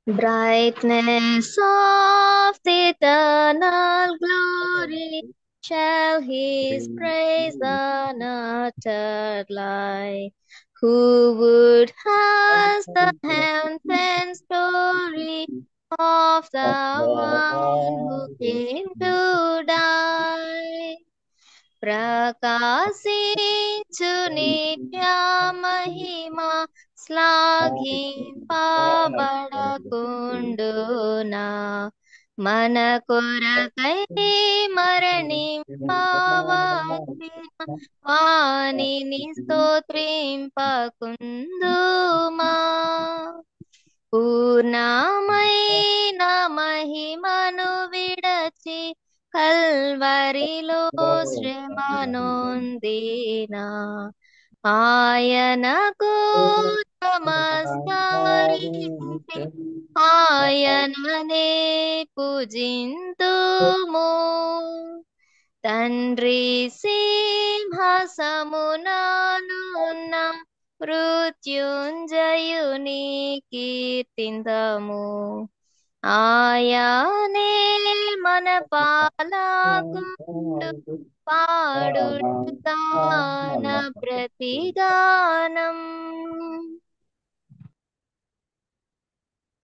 Brightness of the eternal glory, shall his praise unuttered lie. Who would ask the heaven story of the one who came to die? ప్రకాశించు నిత్య మహిమ శ్లాఘింపబడకుండునా మన కొరకై మరణింపవచ్చిన వానిని స్తోత్రింపకుందుమా పూర్ణమైన మహిమను విడచి కల్వరిలో శ్రమనొందిన ఆయనకు నమస్కరించి ఆయననే పూజింతుము. తండ్రి సింహాసమునానున్న మృత్యుంజయుని కీర్తిందము. ఆయనే మన పాలకుండు పాడుగాన ప్రతిగానం.